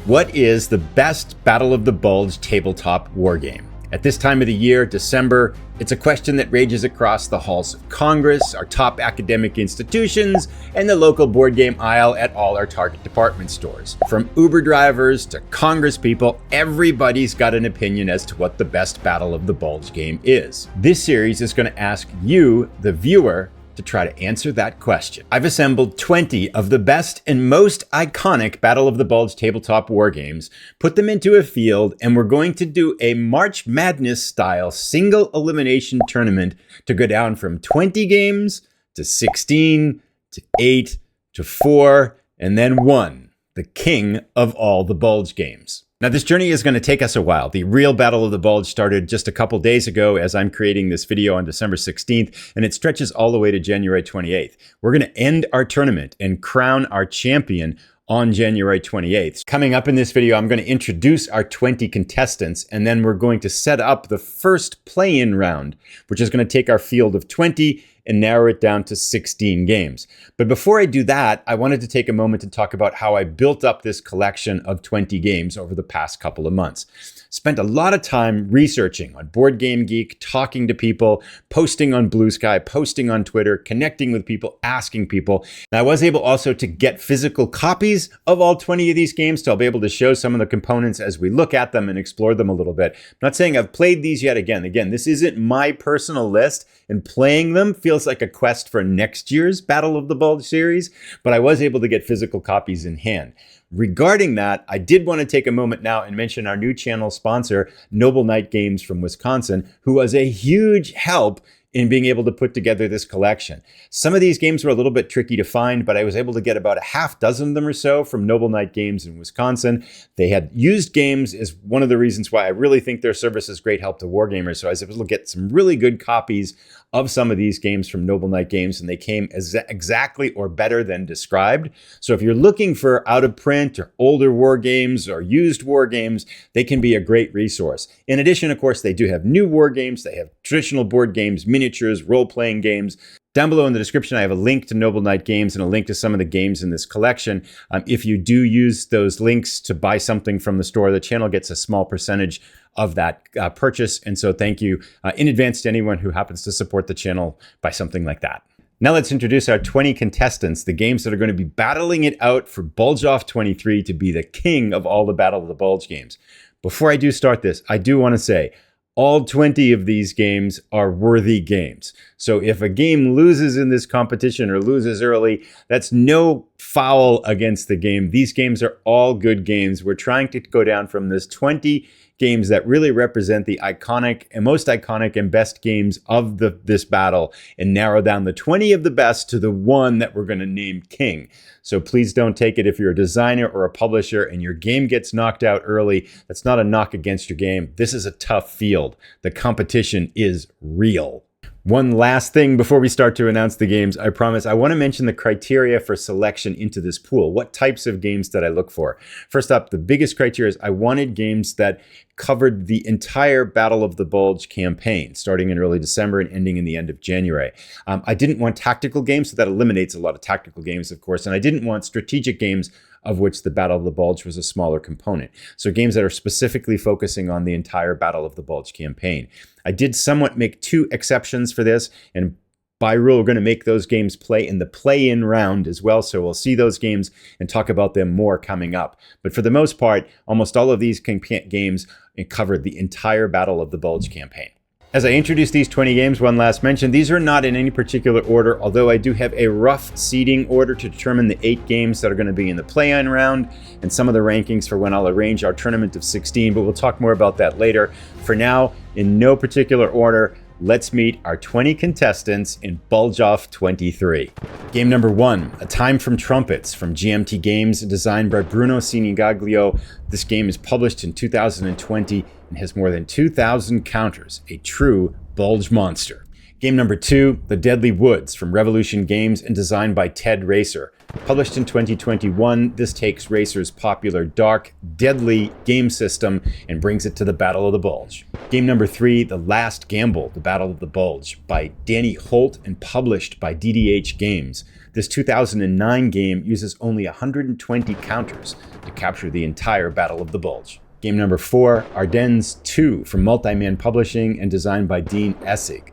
What is the best Battle of the Bulge tabletop wargame? At this time of the year, December, it's a question that rages across the halls of Congress, our top academic institutions, and the local board game aisle at all our Target department stores. From Uber drivers to Congress people, everybody's got an opinion as to what the best Battle of the Bulge game is. This series is going to ask you, the viewer, to try to answer that question. I've assembled 20 of the best and most iconic Battle of the Bulge tabletop wargames, put them into a field, and we're going to do a March Madness style single elimination tournament to go down from 20 games to 16 to 8 to 4 and then 1, the king of all the Bulge games. Now, this journey is going to take us a while. The real Battle of the Bulge started just a couple days ago as I'm creating this video on December 16th, and it stretches all the way to January 28th. We're going to end our tournament and crown our champion on January 28th. Coming up in this video, I'm going to introduce our 20 contestants, and then we're going to set up the first play-in round, which is going to take our field of 20 and narrow it down to 16 games. But before I do that, I wanted to take a moment to talk about how I built up this collection of 20 games over the past couple of months. Spent a lot of time researching on Board Game Geek, talking to people, posting on Blue Sky, posting on Twitter, connecting with people, asking people. And I was able also to get physical copies of all 20 of these games, so I'll be able to show some of the components as we look at them and explore them a little bit. I'm not saying I've played these yet. Again, this isn't my personal list, and playing them feels like a quest for next year's Battle of the Bulge series, but I was able to get physical copies in hand. Regarding that, I did want to take a moment now and mention our new channel sponsor, Noble Knight Games from Wisconsin, who was a huge help in being able to put together this collection. Some of these games were a little bit tricky to find, but I was able to get about a half dozen of them or so from Noble Knight Games in Wisconsin. They had used games is one of the reasons why I really think their service is great help to wargamers. So I was able to get some really good copies of some of these games from Noble Knight Games, and they came exactly or better than described. So if you're looking for out of print or older war games or used war games, they can be a great resource. In addition, of course, they do have new war games. They have traditional board games, miniatures, role-playing games. Down below in the description, I have a link to Noble Knight Games and a link to some of the games in this collection. If you do use those links to buy something from the store, the channel gets a small percentage of that purchase. And so thank you in advance to anyone who happens to support the channel by something like that. Now let's introduce our 20 contestants, the games that are going to be battling it out for Bulge Off 23 to be the king of all the Battle of the Bulge games. Before I do start this, I do want to say, all 20 of these games are worthy games. So if a game loses in this competition or loses early, that's no foul against the game. These games are all good games. We're trying to go down from this 20 games that really represent the iconic and most iconic and best games of this battle and narrow down the 20 of the best to the one that we're going to name king. So please don't take it if you're a designer or a publisher and your game gets knocked out early. That's not a knock against your game. This is a tough field. The competition is real. One last thing before we start to announce the games, I promise I want to mention the criteria for selection into this pool. What types of games did I look for? First up, the biggest criteria is I wanted games that covered the entire Battle of the Bulge campaign, starting in early December and ending in the end of January. I didn't want tactical games, so that eliminates a lot of tactical games, of course, and I didn't want strategic games of which the Battle of the Bulge was a smaller component. So games that are specifically focusing on the entire Battle of the Bulge campaign. I did somewhat make two exceptions for this, and by rule, we're going to make those games play in the play-in round as well. So we'll see those games and talk about them more coming up. But for the most part, almost all of these games covered the entire Battle of the Bulge campaign. As I introduce these 20 games, one last mention, these are not in any particular order, although I do have a rough seeding order to determine the 8 games that are going to be in the play-in round and some of the rankings for when I'll arrange our tournament of 16, but we'll talk more about that later. For now, in no particular order, let's meet our 20 contestants in Bulge Off 23. Game number 1, A Time from Trumpets from GMT Games, designed by Bruno Sinigaglio. This game is published in 2020 and has more than 2,000 counters, a true Bulge monster. Game number 2, The Deadly Woods from Revolution Games and designed by Ted Racer. Published in 2021, this takes Racer's popular dark, deadly game system and brings it to the Battle of the Bulge. Game number 3, The Last Gamble, The Battle of the Bulge, by Danny Holt and published by DDH Games. This 2009 game uses only 120 counters to capture the entire Battle of the Bulge. Game number 4, Ardennes 2 from Multiman Publishing and designed by Dean Essig.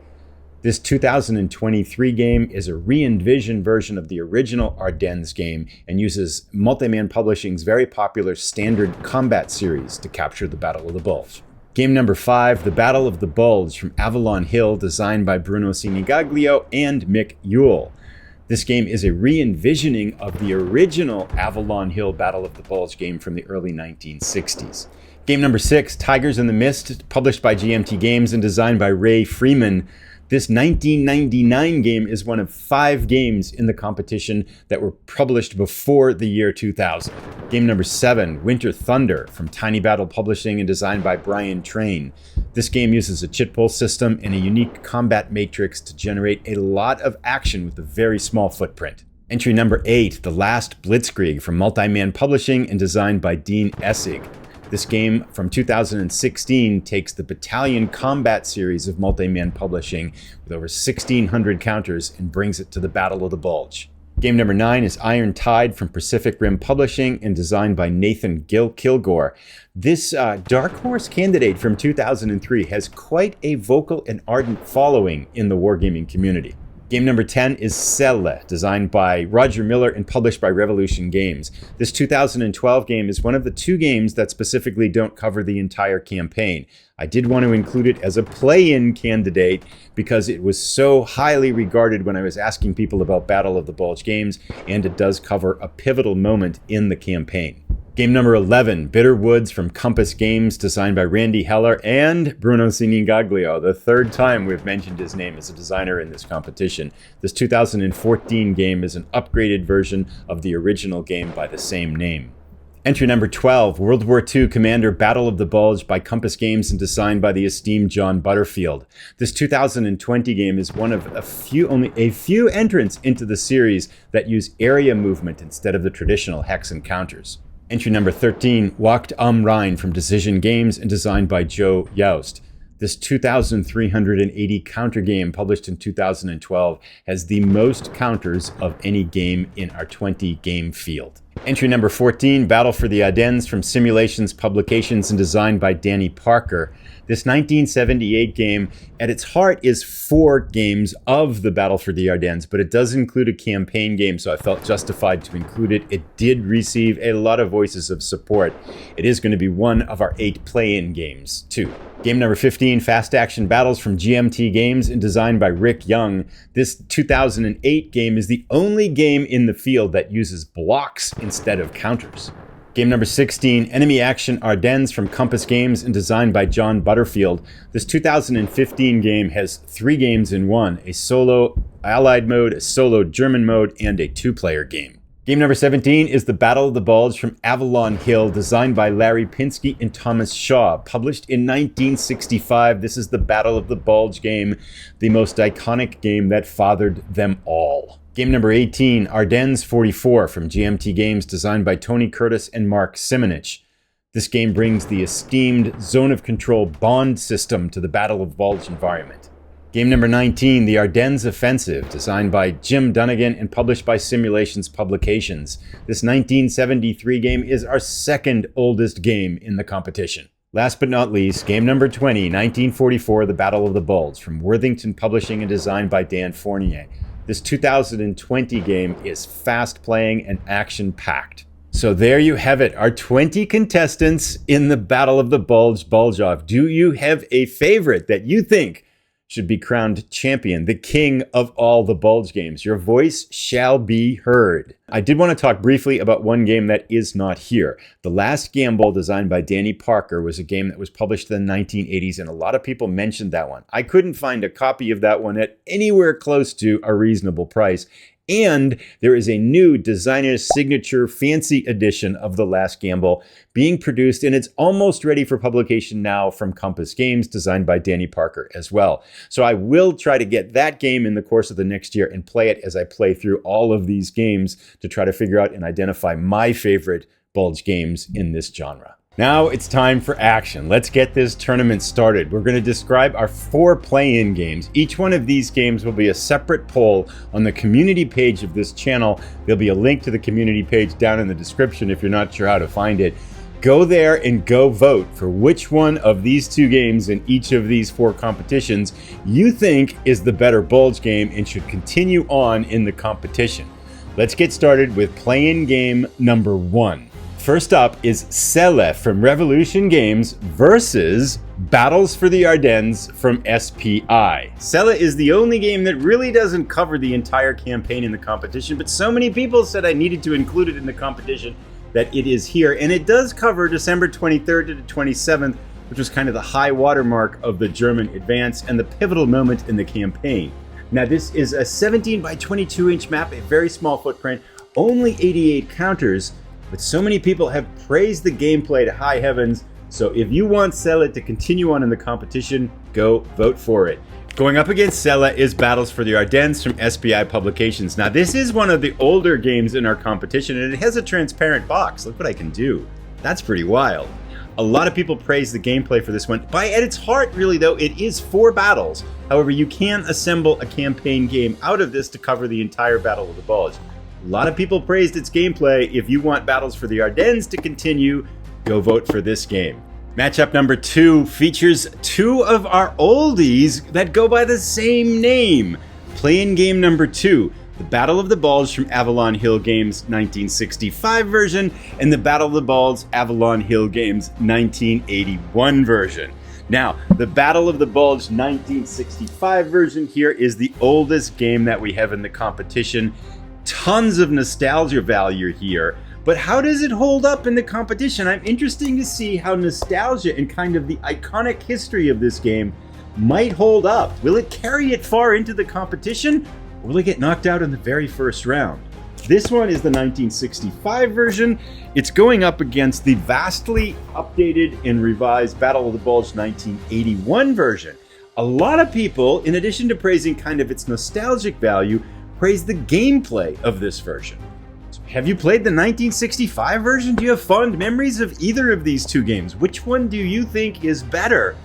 This 2023 game is a re-envisioned version of the original Ardennes game and uses Multiman Publishing's very popular standard combat series to capture the Battle of the Bulge. Game number 5, The Battle of the Bulge from Avalon Hill, designed by Bruno Sinigaglio and Mick Yule. This game is a re-envisioning of the original Avalon Hill Battle of the Bulge game from the early 1960s. Game number 6, Tigers in the Mist, published by GMT Games and designed by Ray Freeman. This 1999 game is one of 5 games in the competition that were published before the year 2000. Game number 7, Winter Thunder from Tiny Battle Publishing and designed by Brian Train. This game uses a chit pull system and a unique combat matrix to generate a lot of action with a very small footprint. Entry number 8, The Last Blitzkrieg from Multiman Publishing and designed by Dean Essig. This game from 2016 takes the Battalion Combat series of Multiman Publishing with over 1,600 counters and brings it to the Battle of the Bulge. Game number 9 is Iron Tide from Pacific Rim Publishing and designed by Nathan Kilgore. This Dark Horse candidate from 2003 has quite a vocal and ardent following in the wargaming community. Game number 10 is Zilla, designed by Roger Miller and published by Revolution Games. This 2012 game is one of the 2 games that specifically don't cover the entire campaign. I did want to include it as a play-in candidate because it was so highly regarded when I was asking people about Battle of the Bulge games, and it does cover a pivotal moment in the campaign. Game number 11, Bitter Woods from Compass Games, designed by Randy Heller and Bruno Sinigaglio, the 3rd time we've mentioned his name as a designer in this competition. This 2014 game is an upgraded version of the original game by the same name. Entry number 12, World War II Commander Battle of the Bulge by Compass Games and designed by the esteemed John Butterfield. This 2020 game is one of only a few entrants into the series that use area movement instead of the traditional hex encounters. Entry number 13, Wacht am Rhein from Decision Games and designed by Joe Youst. This 2,380 counter game published in 2012 has the most counters of any game in our 20-game field. Entry number 14, Battle for the Ardennes from Simulations Publications and designed by Danny Parker. This 1978 game, at its heart, is 4 games of the Battle for the Ardennes, but it does include a campaign game, so I felt justified to include it. It did receive a lot of voices of support. It is going to be one of our 8 play-in games, too. Game number 15, Fast Action Battles from GMT Games and designed by Rick Young. This 2008 game is the only game in the field that uses blocks instead of counters. Game number 16, Enemy Action Ardennes from Compass Games and designed by John Butterfield. This 2015 game has 3 games in one, a solo Allied mode, a solo German mode, and a 2-player game. Game number 17 is The Battle of the Bulge from Avalon Hill, designed by Larry Pinsky and Thomas Shaw. Published in 1965, this is the Battle of the Bulge game, the most iconic game that fathered them all. Game number 18, Ardennes 44 from GMT Games, designed by Tony Curtis and Mark Simonich. This game brings the esteemed Zone of Control Bond system to the Battle of Bulge environment. Game number 19, The Ardennes Offensive, designed by Jim Dunnigan and published by Simulations Publications. This 1973 game is our 2nd oldest game in the competition. Last but not least, game number 20, 1944, The Battle of the Bulge, from Worthington Publishing and designed by Dan Fournier. This 2020 game is fast-playing and action-packed. So there you have it, our 20 contestants in the Battle of the Bulge Bulge Off. Do you have a favorite that you think should be crowned champion, the king of all the Bulge games? Your voice shall be heard. I did want to talk briefly about one game that is not here. The Last Gamble, designed by Danny Parker, was a game that was published in the 1980s, and a lot of people mentioned that one. I couldn't find a copy of that one at anywhere close to a reasonable price, And there is a new designer's signature fancy edition of The Last Gamble being produced, and it's almost ready for publication now from Compass Games, designed by Danny Parker as well. So I will try to get that game in the course of the next year and play it as I play through all of these games to try to figure out and identify my favorite Bulge games in this genre. Now it's time for action. Let's get this tournament started. We're going to describe our 4 play-in games. Each one of these games will be a separate poll on the community page of this channel. There'll be a link to the community page down in the description if you're not sure how to find it. Go there and go vote for which one of these 2 games in each of these 4 competitions you think is the better Bulge game and should continue on in the competition. Let's get started with play-in game number 1. First up is Zilla from Revolution Games versus Battles for the Ardennes from SPI. Zilla is the only game that really doesn't cover the entire campaign in the competition, but so many people said I needed to include it in the competition that it is here. And it does cover December 23rd to the 27th, which was kind of the high watermark of the German advance and the pivotal moment in the campaign. Now this is a 17 by 22 inch map, a very small footprint, only 88 counters, but so many people have praised the gameplay to high heavens, so if you want Zilla to continue on in the competition, go vote for it. Going up against Zilla is Battles for the Ardennes from SPI Publications. Now this is one of the older games in our competition, and it has a transparent box. Look what I can do. That's pretty wild. A lot of people praise the gameplay for this one. At its heart, really though, it is 4 battles. However, you can assemble a campaign game out of this to cover the entire Battle of the Bulge. A lot of people praised its gameplay. If you want Battles for the Ardennes to continue, go vote for this game. Matchup number 2 features 2 of our oldies that go by the same name. Play-in game number 2, the Battle of the Bulge from Avalon Hill Games 1965 version, and the Battle of the Bulge Avalon Hill Games 1981 version. Now, the Battle of the Bulge 1965 version here is the oldest game that we have in the competition. Tons of nostalgia value here, but how does it hold up in the competition? I'm interested to see how nostalgia and kind of the iconic history of this game might hold up. Will it carry it far into the competition, or will it get knocked out in the very first round? This one is the 1965 version. It's going up against the vastly updated and revised Battle of the Bulge 1981 version. A lot of people, in addition to praising kind of its nostalgic value, praise the gameplay of this version. So have you played the 1965 version? Do you have fond memories of either of these 2 games? Which one do you think is better?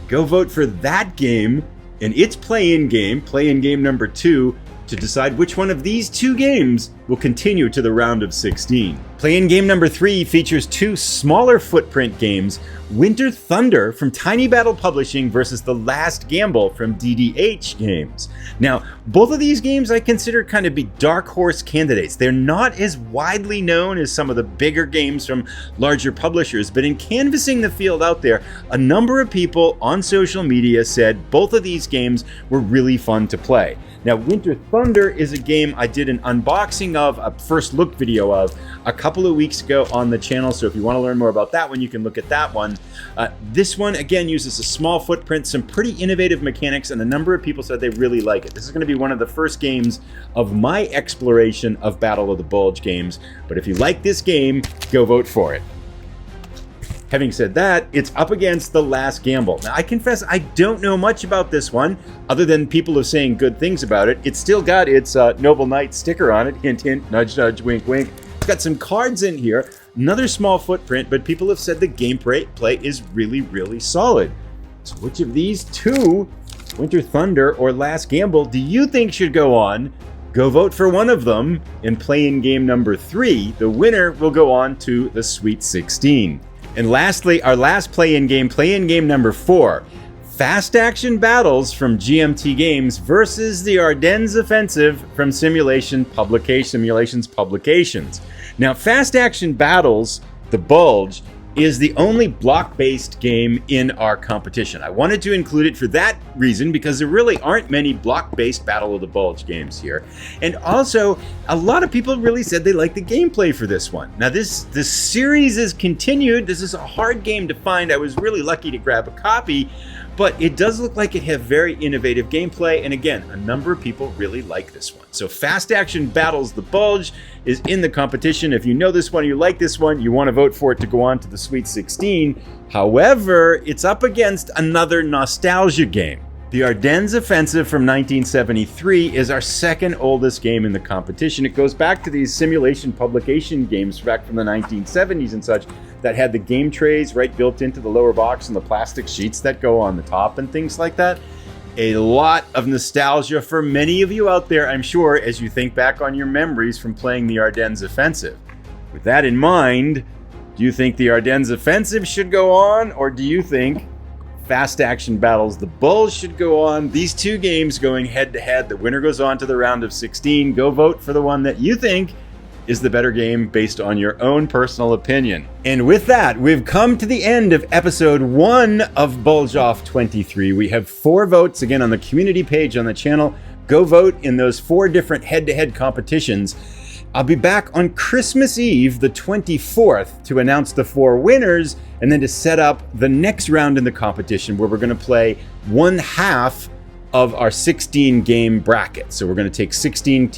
Go vote for that game and its play-in game number 2, to decide which one of these 2 games will continue to the round of 16. Play-in game number 3 features 2 smaller footprint games, Winter Thunder from Tiny Battle Publishing versus The Last Gamble from DDH Games. Now, both of these games I consider kind of be dark horse candidates. They're not as widely known as some of the bigger games from larger publishers, but in canvassing the field out there, a number of people on social media said both of these games were really fun to play. Now, Winter Thunder is a game I did an unboxing of, a first look video of, a couple of weeks ago on the channel, so if you want to learn more about that one, you can look at that one. This one, again, uses a small footprint, some pretty innovative mechanics, and a number of people said they really like it. This is going to be one of the first games of my exploration of Battle of the Bulge games, but if you like this game, go vote for it. Having said that, it's up against The Last Gamble. Now, I confess I don't know much about this one, other than people are saying good things about it. It's still got its Noble Knight sticker on it, hint, hint, nudge, nudge, wink, wink. It's got some cards in here, another small footprint, but people have said the gameplay is really, really solid. So which of these 2, Winter Thunder or Last Gamble, do you think should go on? Go vote for one of them and play-in game number 3. The winner will go on to the Sweet 16. And lastly, our last play-in game number 4, Fast Action Battles from GMT Games versus the Ardennes Offensive from Simulations Publications. Now, Fast Action Battles, the Bulge, is the only block-based game in our competition. I wanted to include it for that reason because there really aren't many block-based Battle of the Bulge games here. And also, a lot of people really said they liked the gameplay for this one. Now, this series is continued. This is a hard game to find. I was really lucky to grab a copy. but it does look like it has very innovative gameplay, and again, a number of people really like this one. So Fast Action Battles the Bulge is in the competition. If you know this one, you like this one, you want to vote for it to go on to the Sweet 16. However, it's up against another nostalgia game. The Ardennes Offensive from 1973 is our second oldest game in the competition. It goes back to these simulation publication games back from the 1970s and such that had the game trays right built into the lower box and the plastic sheets that go on the top and things like that. A lot of nostalgia for many of you out there, I'm sure, as you think back on your memories from playing the Ardennes Offensive. With that in mind, do you think the Ardennes Offensive should go on, or do you think Fast Action Battles the Bulge should go on? These two games going head to head. The winner goes on to the round of 16. Go vote for the one that you think is the better game based on your own personal opinion. And with that, we've come to the end of episode 1 of Bulge Off 23. We have 4 votes again on the community page on the channel. Go vote in those 4 different head-to-head competitions. I'll be back on Christmas Eve, the 24th, to announce the 4 winners and then to set up the next round in the competition where we're going to play one half of our 16 game bracket. So we're going to take 16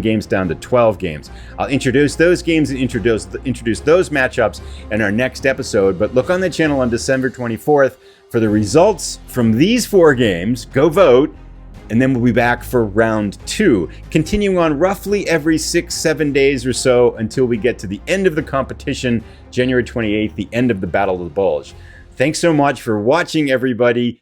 games down to 12 games. I'll introduce those games and introduce those matchups in our next episode, but look on the channel on December 24th for the results from these 4 games. Go vote. And then we'll be back for round 2, continuing on roughly every 6-7 days or so until we get to the end of the competition, January 28th, the end of the Battle of the Bulge. Thanks so much for watching, everybody.